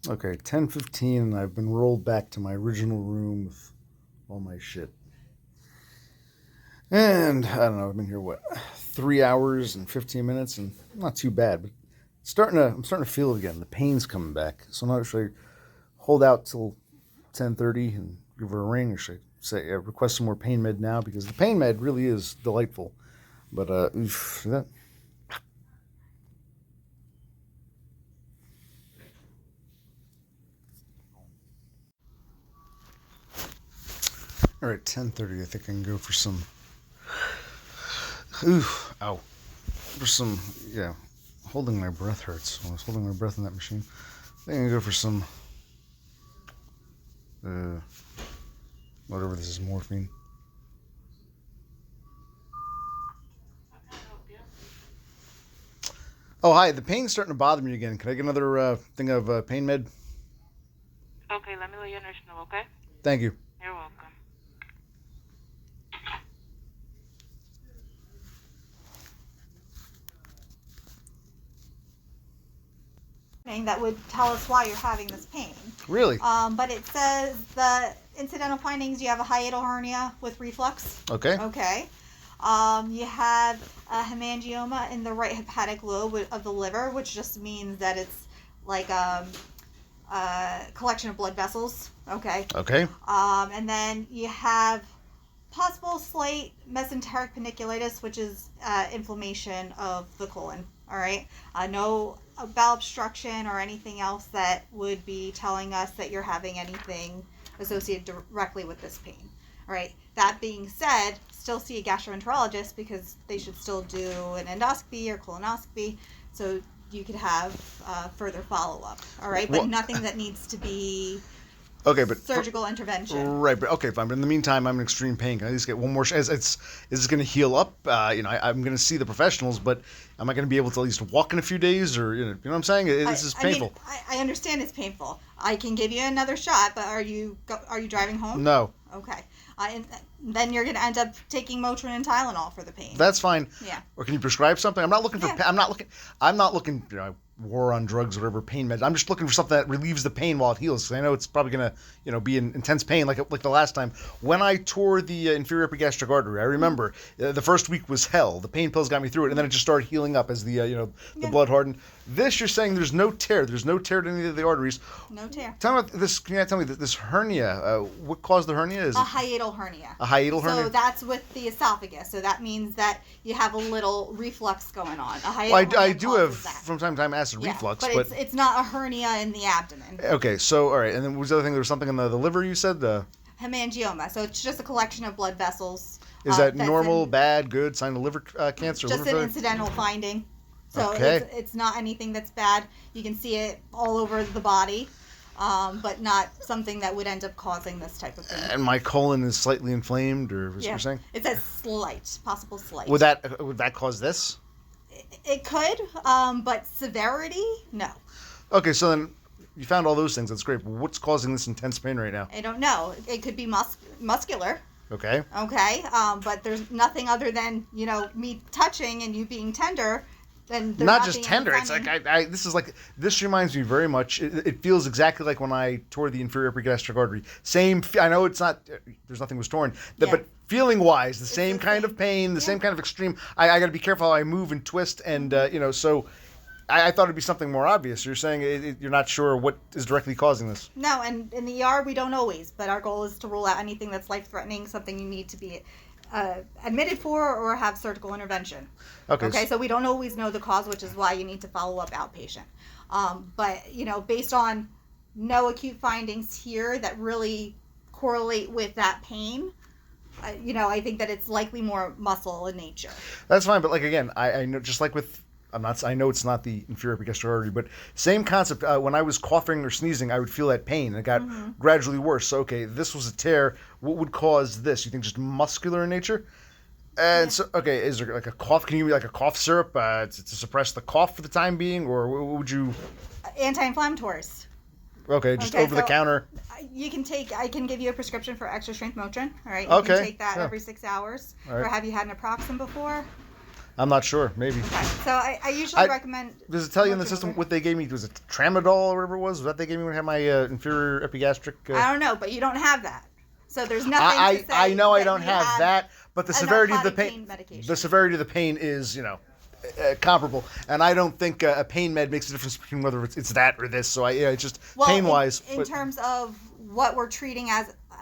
Okay, 10:15, and I've been rolled back to my original room with all my shit. And I don't know, I've been here 3 hours and 15 minutes, and not too bad, but I'm starting to feel it again. The pain's coming back. So I'm not sure I hold out till 10:30 and give her a ring, or should I say request some more pain med now, because the pain med really is delightful. But that. All right, 10:30. I think I can go for some. Ooh, ow. For some, yeah. Holding my breath hurts. When I was holding my breath in that machine. I think I can go for some. Whatever this is, morphine. Oh, hi. The pain's starting to bother me again. Can I get another thing of pain med? Okay, let me let your nurse know, okay? Thank you. You're welcome. That would tell us why you're having this pain. Really? But it says the incidental findings, you have a hiatal hernia with reflux. Okay. Okay. You have a hemangioma in the right hepatic lobe of the liver, which just means that it's like a collection of blood vessels. Okay. Okay. And then you have possible slight mesenteric paniculitis, which is inflammation of the colon. All right. No bowel obstruction or anything else that would be telling us that you're having anything associated directly with this pain. All right. That being said, still see a gastroenterologist, because they should still do an endoscopy or colonoscopy, so you could have further follow-up. All right. But nothing that needs to be okay, but surgical intervention. Right, but okay, fine. But in the meantime, I'm in extreme pain. Can I at least get one more? Is this going to heal up? I'm going to see the professionals, but am I going to be able to at least walk in a few days, or you know what I'm saying? This is painful. I understand it's painful. I can give you another shot, but are you driving home? No. Okay. And then you're going to end up taking Motrin and Tylenol for the pain. That's fine. Yeah. Or can you prescribe something? I'm not looking for. Yeah. I'm not looking. War on drugs, whatever, pain meds. I'm just looking for something that relieves the pain while it heals. Because I know it's probably gonna, be in intense pain, like the last time when I tore the inferior epigastric artery. I remember the first week was hell. The pain pills got me through it, and then it just started healing up as the blood hardened. This, you're saying there's no tear. There's no tear to any of the arteries. No tear. Tell me about this. Can you tell me this hernia? What caused the hernia? Is a hiatal hernia. A hiatal hernia. So that's with the esophagus. So that means that you have a little reflux going on. A hiatal hernia I do have that. From time to time acid reflux, but it's not a hernia in the abdomen. Okay, so all right, and then was the other thing? There was something in the liver. You said hemangioma. So it's just a collection of blood vessels. Is that normal, bad, good sign of liver cancer? Just liver an incidental finding. So okay. It's not anything that's bad. You can see it all over the body, but not something that would end up causing this type of thing. And my colon is slightly inflamed, or what you're saying? It says possible slight. Would that cause this? It could, but severity, no. Okay, so then you found all those things. That's great. But what's causing this intense pain right now? I don't know. It could be muscular. Okay. Okay, but there's nothing other than me touching and you being tender. Not just tender. It's like this reminds me very much. It feels exactly like when I tore the inferior epigastric artery. Same. I know it's not. There's nothing was torn, but feeling wise, the same kind of pain, the same kind of extreme. I got to be careful how I move and twist, and so. I thought it'd be something more obvious. You're saying you're not sure what is directly causing this. No, and in the ER we don't always, but our goal is to rule out anything that's life-threatening, something you need to be admitted for or have surgical intervention. Okay, so we don't always know the cause, which is why you need to follow up outpatient. But based on no acute findings here that really correlate with that pain, I think that it's likely more muscle in nature. That's fine, but again, I know, just like with. I know it's not the inferior epigastric artery, but same concept. When I was coughing or sneezing, I would feel that pain, and it got gradually worse. So, okay, this was a tear. What would cause this? You think just muscular in nature? And so, okay, is there like a cough? Can you give me like a cough syrup to suppress the cough for the time being, or what would you? Anti-inflammatories. Okay, just over the counter. You can take. I can give you a prescription for extra strength Motrin. All right. You can take that every 6 hours. All right. Or have you had naproxen before? I'm not sure. Maybe. Okay. So I usually recommend. Does it tell you in the Motrin system over. what they gave me? Was it tramadol or whatever it was? Was that they gave me when I had my inferior epigastric? I don't know, but you don't have that. So there's nothing to say. I know I that don't you have that, but the a severity of the narcotic pain medication. the severity of the pain is, comparable. And I don't think a pain med makes a difference between whether it's that or this. So it's just pain wise. In terms of what we're treating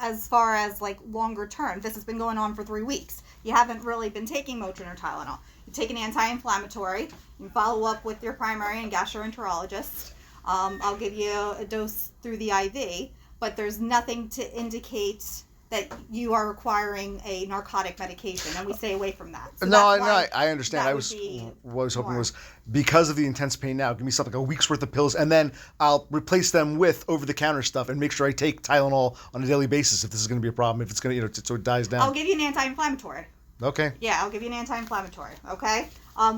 as far as like longer term, this has been going on for 3 weeks. You haven't really been taking Motrin or Tylenol. You take an anti-inflammatory. You follow up with your primary and gastroenterologist. I'll give you a dose through the IV, but there's nothing to indicate that you are requiring a narcotic medication, and we stay away from that. So I understand. What I was hoping was because of the intense pain now, give me something like a week's worth of pills, and then I'll replace them with over-the-counter stuff and make sure I take Tylenol on a daily basis if this is going to be a problem, if it's going to, so it dies down. I'll give you an anti-inflammatory. Okay. Yeah, I'll give you an anti-inflammatory, okay?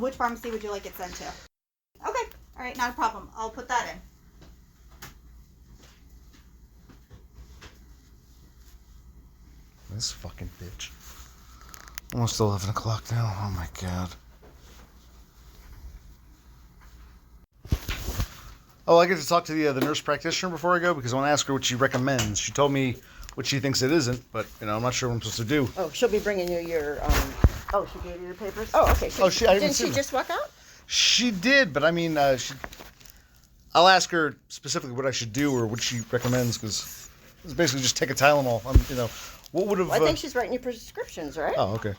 Which pharmacy would you like it sent to? Okay, all right, not a problem. I'll put that in. This fucking bitch. Almost 11 o'clock now. Oh my god. Oh, I get to talk to the nurse practitioner before I go because I want to ask her what she recommends. She told me what she thinks it isn't, but I'm not sure what I'm supposed to do. Oh, she'll be bringing you your. Oh, she gave you your papers. Oh, okay. I didn't didn't see she them. just walk out? She did, but I mean, I'll ask her specifically what I should do or what she recommends because it's basically just take a Tylenol. What would have? Well, I think she's writing you prescriptions, right? Oh, okay.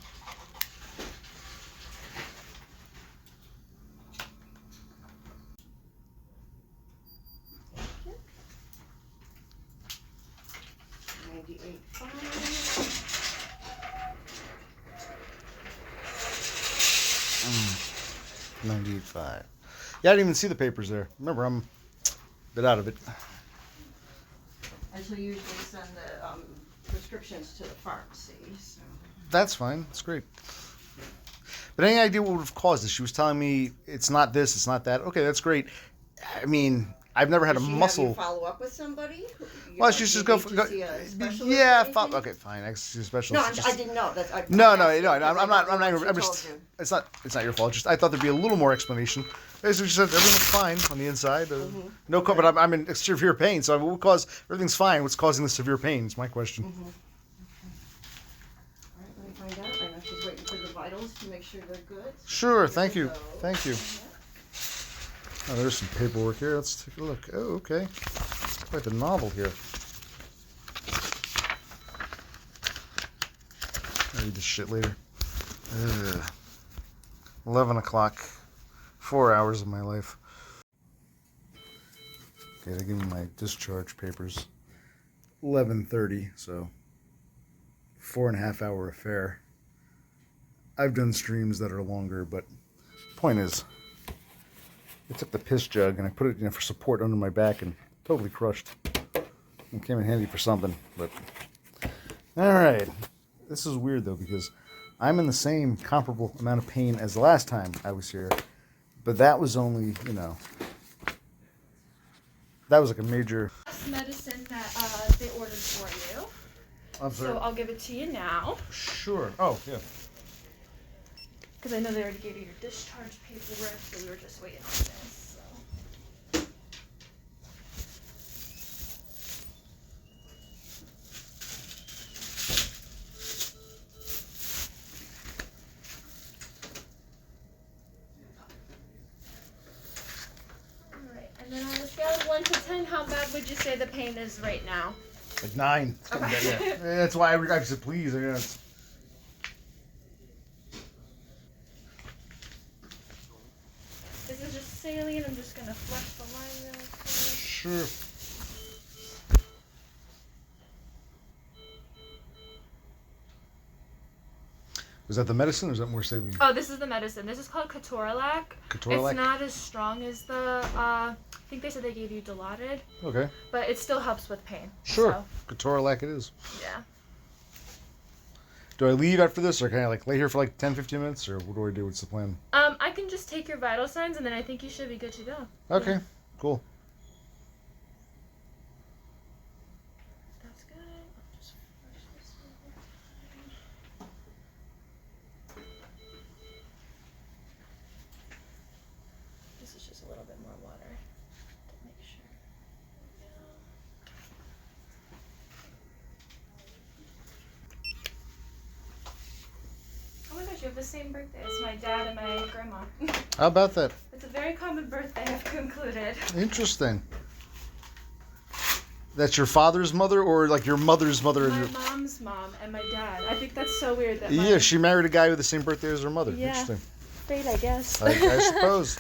$98.5. Yeah, I didn't even see the papers there. Remember, I'm a bit out of it. And she'll usually send the prescriptions to the pharmacy. So. That's fine. That's great. But any idea what would have caused this? She was telling me it's not this, it's not that. Okay, that's great. I mean, I've never had a muscle. Have you follow up with somebody? Well, she just go. Yeah, okay, fine. I see a specialist. No, I didn't know. No. I'm not. I'm just. It's not your fault. Just I thought there'd be a little more explanation. Basically, she said everything's fine on the inside. No, but I'm in severe pain. So what caused everything's fine? What's causing the severe pain? Is my question. Mm-hmm. All right, let me find out. I know she's waiting for the vitals to make sure they're good. Sure. Thank you. Thank you. Oh, there's some paperwork here. Let's take a look. Oh, okay. Quite the novel here. I'll read this shit later. 11 o'clock. 4 hours of my life. Okay, they give me my discharge papers. 11:30, so 4.5 hour affair. I've done streams that are longer, but point is, I took the piss jug and I put it for support under my back and totally crushed. It came in handy for something, but all right. This is weird though because I'm in the same comparable amount of pain as the last time I was here, but that was only that was like a major medicine that they ordered for you. I'm sorry. So I'll give it to you now. Sure. Oh yeah. Because I know they already gave you your discharge paperwork, so we were just waiting on this. So. Alright, and then on a scale of 1 to 10, how bad would you say the pain is right now? Like 9. Okay. Yeah. That's why I said please. This is just saline. I'm just gonna flush the line really quick. Sure. Is that the medicine or is that more saline? Oh, this is the medicine. This is called Ketorolac. Ketorolac? It's not as strong as the, I think they said they gave you Dilaudid, Okay. but it still helps with pain. Sure. So, Ketorolac it is. yeah. Do I leave after this or can I lay here for 10, 15 minutes or what do I do? What's the plan? I can just take your vital signs and then I think you should be good to go. Okay. Yeah. Cool. That's good. I'll just flush this over. the same birthday as my dad and my grandma. How about that? It's a very common birthday, I've concluded. Interesting. That's your father's mother, or like your mother's mother? My mom's mom and my dad. I think that's so weird that Yeah, she married a guy with the same birthday as her mother. Yeah. Interesting. Fate, I guess. I suppose.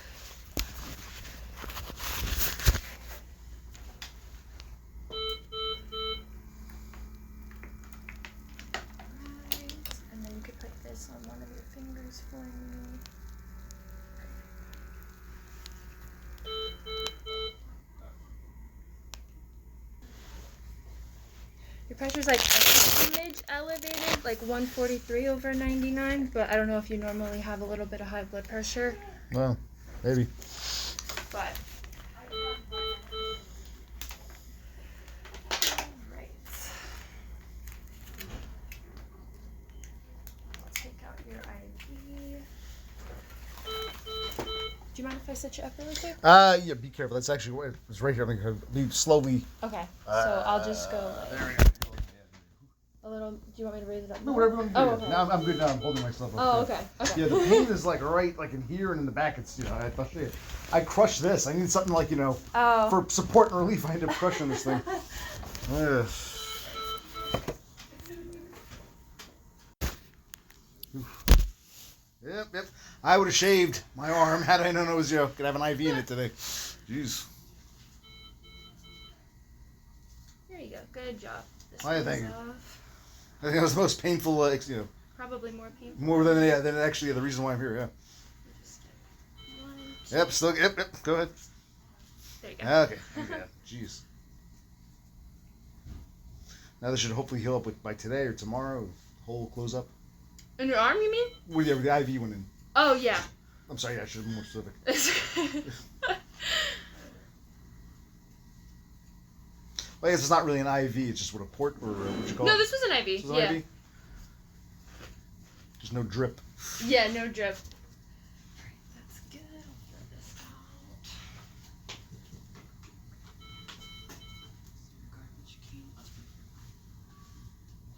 And then you could put this on one of your fingers for me. Your pressure's like a smidge elevated, like 143 over 99, but I don't know if you normally have a little bit of high blood pressure. Well, maybe. But alright. I'll take out your IV. Do you mind if I set you up really quick? Yeah, be careful. That's actually it's right here. I'm gonna be slowly. Okay. So I'll just go like There we go. a little. Do you want me to raise it up? No, more? whatever you want to do. Oh, okay. Now I'm good. Now I'm holding myself up. Oh, okay. Okay. Yeah, the pain is like right, like in here and in the back. It's I thought I crushed this. I need something like Oh. for support and relief. I ended up crushing this thing. Ugh. Yep. I would have shaved my arm had I known it was could have an IV in it today. Jeez. There you go. Good job. This Why, one's thank you. off. I think it was the most painful. Probably more painful. More than actually the reason why I'm here. Yeah. Just one, Yep. Still. Yep. Go ahead. there you go. Okay. Yeah. Jeez. Now this should hopefully heal up by today or tomorrow. Hole close up. In your arm, you mean? Well, yeah, with the IV went in. Oh yeah. I'm sorry. I should have been more specific. Well, I guess it's not really an IV. It's just what a port or what you call No, it. this was an IV. This was an Yeah. IV? Just no drip. Yeah, no drip. That's good. I'll throw this out. Garbage can.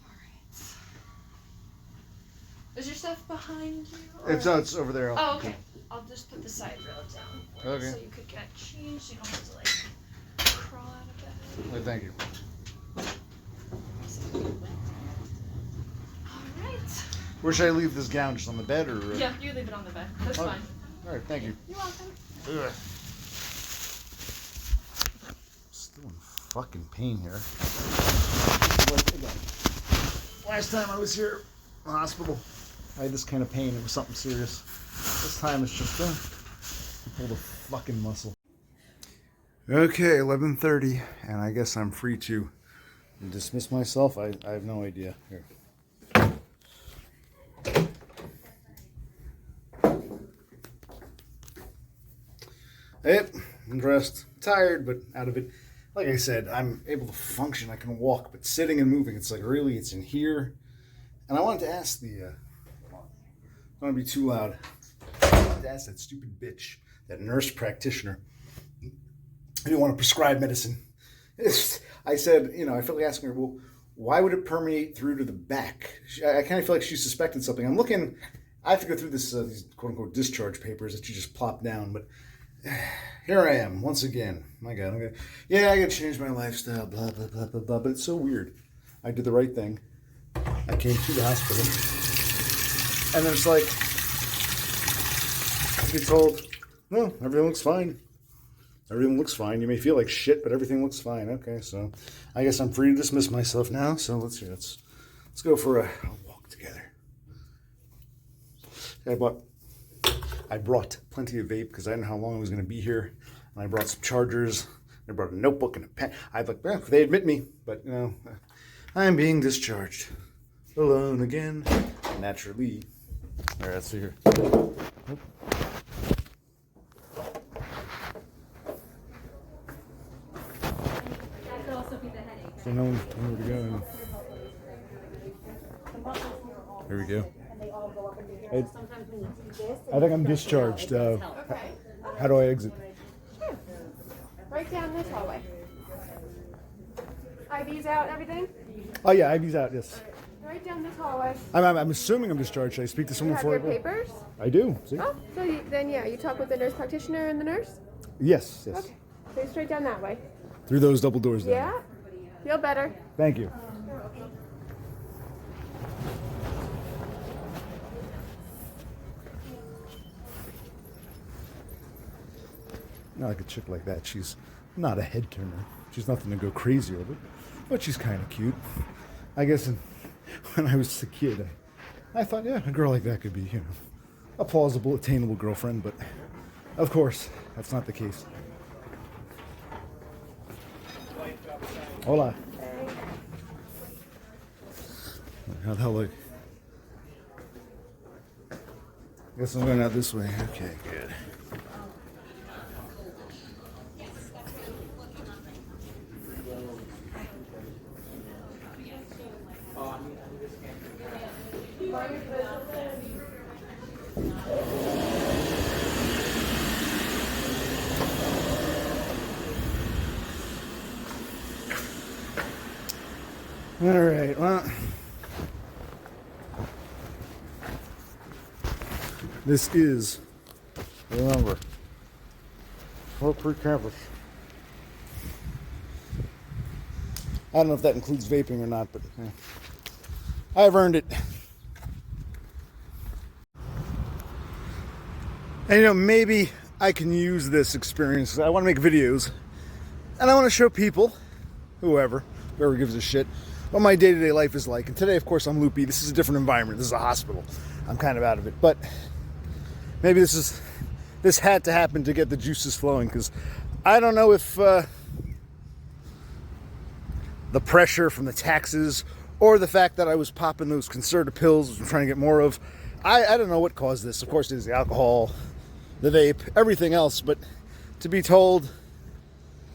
Alright. Is your stuff behind you? Or? It's over there. Oh, okay. I'll just put the side rail down for Okay. you so you could get change. So you don't have to like crawl out of bed. Well, thank you. Alright. Where should I leave this gown? Just on the bed or? Yeah, you leave it on the bed. That's Oh. fine. All right. Thank you. You're welcome. Ugh. Still in fucking pain here. Last time I was here in the hospital, I had this kind of pain. It was something serious. This time it's just pulled a fucking muscle. Okay, 11:30, and I guess I'm free to dismiss myself. I have no idea. Here. Yep, I'm dressed, tired, but out of it. Like I said, I'm able to function. I can walk, but sitting and moving, it's like really, it's in here. And I wanted to ask I don't want to be too loud. I wanted to ask that stupid bitch, that nurse practitioner, I didn't want to prescribe medicine. I said, I felt like asking her, well, why would it permeate through to the back? I kind of feel like she suspected something. I'm looking, I have to go through these quote unquote discharge papers that you just plop down, but here I am once again. My God, I gotta change my lifestyle, blah, blah, blah, blah, blah. But it's so weird. I did the right thing. I came to the hospital. And then it's like, I get told, no, everything looks fine. Everything looks fine. You may feel like shit, but everything looks fine. Okay, so I guess I'm free to dismiss myself now. So let's go for a walk together. I brought plenty of vape because I didn't know how long I was going to be here, and I brought some chargers. I brought a notebook and a pen. They admit me, but I'm being discharged alone again, naturally. All right, let's see here. So no one where to go. Here we go. I think I'm discharged. How do I exit? Sure. Right down this hallway. IV's out, everything? Oh yeah, IV's out. Yes. Right Right down this hallway. I'm assuming I'm discharged. Should I speak to You someone have for your it? papers? I do. See? Oh, so then yeah, you talk with the nurse practitioner and the nurse? Yes, yes. Okay. So straight down that way. Through those double doors there. Yeah? Feel better. Thank you. Not like a chick like that. She's not a head turner. She's nothing to go crazy over, but she's kind of cute. I guess when I was a kid, I thought, yeah, a girl like that could be, you know, a plausible, attainable girlfriend, but of course, that's not the case. Hola. How the hell, like? Guess I'm going out this way. Okay, good. All right, well, this is, remember, Fort Pre-Campus. I don't know if that includes vaping or not, but I've earned it. And you know, maybe I can use this experience. I want to make videos, and I want to show people, whoever gives a shit, what my day-to-day life is like. And today, of course, I'm loopy. This is a different environment. This is a hospital. I'm kind of out of it. But maybe this had to happen to get the juices flowing, because I don't know if the pressure from the taxes or the fact that I was popping those Concerta pills, which I'm trying to get more of, I don't know what caused this. Of course, it is the alcohol, the vape, everything else. But to be told,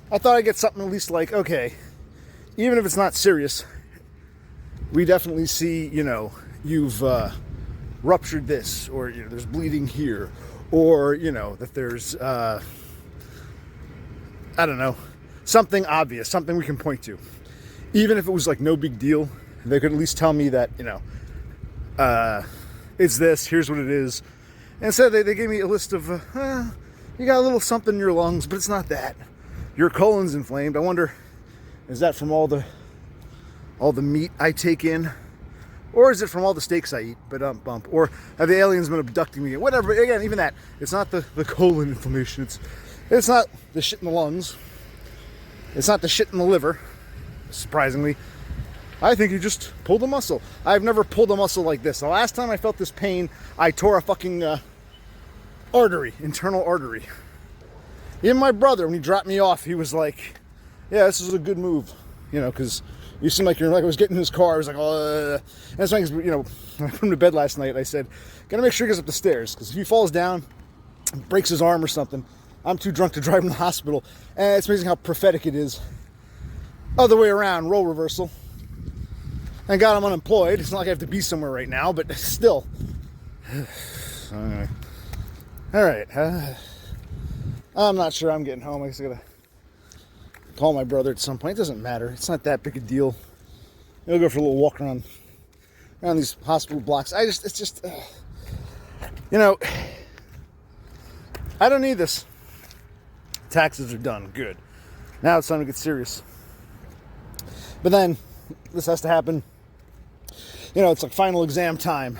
I thought I'd get something at least like, okay, even if it's not serious, we definitely see, you know, you've ruptured this, or, you know, there's bleeding here, or, you know, that there's, I don't know, something obvious, something we can point to. Even if it was like no big deal, they could at least tell me that, you know, it's this, here's what it is. And so they gave me a list of, you got a little something in your lungs, but it's not that. Your colon's inflamed. I wonder, is that from all the meat I take in? Or is it from all the steaks I eat? But bump. Or have the aliens been abducting me? Whatever. Again, even that. It's not the colon inflammation. It's not the shit in the lungs. It's not the shit in the liver. Surprisingly. I think you just pulled a muscle. I've never pulled a muscle like this. The last time I felt this pain, I tore a fucking artery, internal artery. Even my brother, when he dropped me off, he was like, yeah, this is a good move. You know, because you seem like you're like, I was getting in his car. I was like, oh, and that's why, you know, when I put him to bed last night, I said, gotta make sure he gets up the stairs, because if he falls down, breaks his arm or something, I'm too drunk to drive him to the hospital. And it's amazing how prophetic it is. Other way around, role reversal. Thank God I'm unemployed. It's not like I have to be somewhere right now, but still. So anyway. All right. I'm not sure I'm getting home. I guess I gotta call my brother at some point. It doesn't matter. It's not that big a deal. We'll go for a little walk around these hospital blocks. It's just, you know, I don't need this. Taxes are done. Good. Now it's time to get serious. But then this has to happen. You know, it's like final exam time.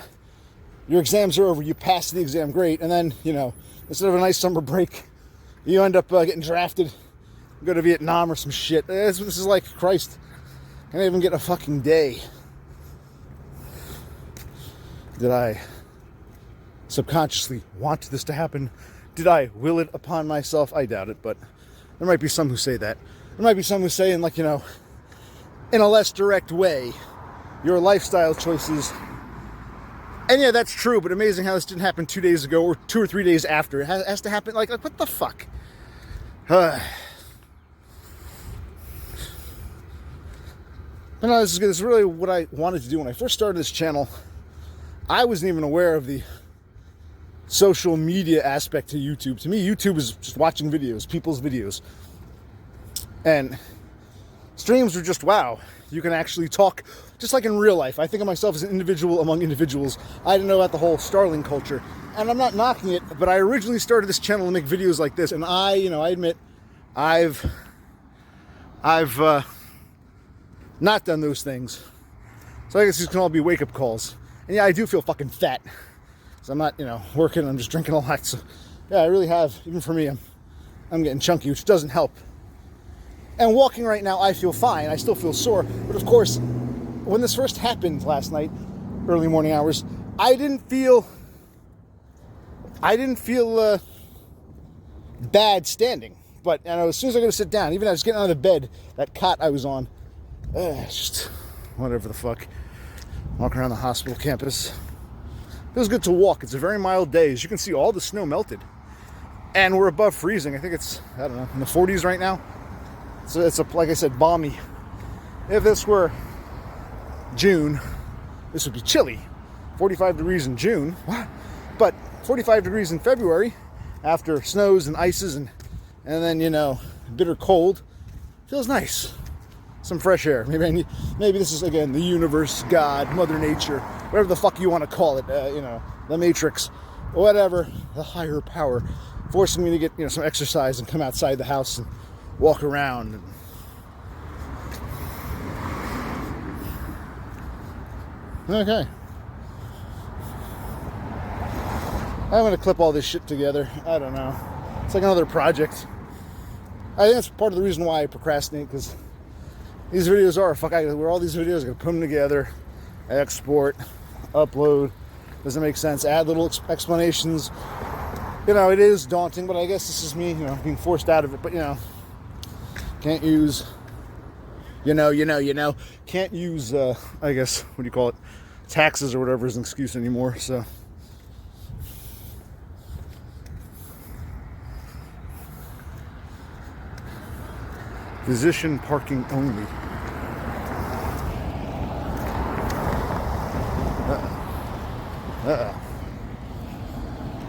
Your exams are over. You pass the exam, great. And then, you know, instead of a nice summer break, you end up getting drafted, go to Vietnam or some shit. This is like, Christ, I can't even get a fucking day. Did I subconsciously want this to happen? Did I will it upon myself? I doubt it, but there might be some who say that. There might be some who say, in like, you know, in a less direct way, your lifestyle choices. And yeah, that's true, but amazing how this didn't happen 2 days ago or 2 or 3 days after. It has to happen, like what the fuck? But no, this is really what I wanted to do when I first started this channel. I wasn't even aware of the social media aspect to YouTube. To me, YouTube is just watching videos, people's videos. And streams are just wow. You can actually talk just like in real life. I think of myself as an individual among individuals. I didn't know about the whole Starling culture, and I'm not knocking it, but I originally started this channel to make videos like this, and I admit I've not done those things. So I guess these can all be wake-up calls. And yeah, I do feel fucking fat. So I'm not, working, I'm just drinking a lot. So yeah, I really have, even for me, I'm getting chunky, which doesn't help. And walking right now, I feel fine. I still feel sore. But of course, when this first happened last night, early morning hours, I didn't feel bad standing. But as soon as I go to sit down, even as I was getting out of the bed, that cot I was on, just whatever the fuck. Walking around the hospital campus. Feels good to walk. It's a very mild day. As you can see, all the snow melted. And we're above freezing. I think it's, I don't know, in the 40s right now. So it's, like I said, balmy. If this were June, this would be chilly. 45 degrees in June. What? But 45 degrees in February, after snows and ices and then, bitter cold, feels nice. Some fresh air. Maybe this is, again, the universe, God, Mother Nature, whatever the fuck you want to call it, the Matrix, whatever, the higher power, forcing me to get, some exercise and come outside the house and walk around. Okay. I'm going to clip all this shit together. I don't know. It's like another project. I think that's part of the reason why I procrastinate, because these videos are, where all these videos, I gotta put them together, export, upload, doesn't make sense, add little explanations. It is daunting, but I guess this is me, being forced out of it, but can't use, can't use, I guess, what do you call it, taxes or whatever as an excuse anymore, so. Physician parking only.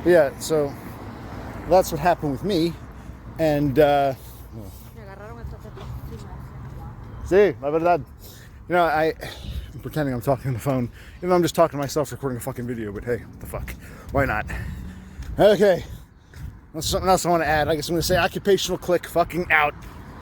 Yeah, so that's what happened with me, and sí, la verdad. I'm pretending I'm talking on the phone. I'm just talking to myself recording a fucking video, but hey, what the fuck? Why not? Okay. That's something else I want to add. I guess I'm going to say occupational click fucking out.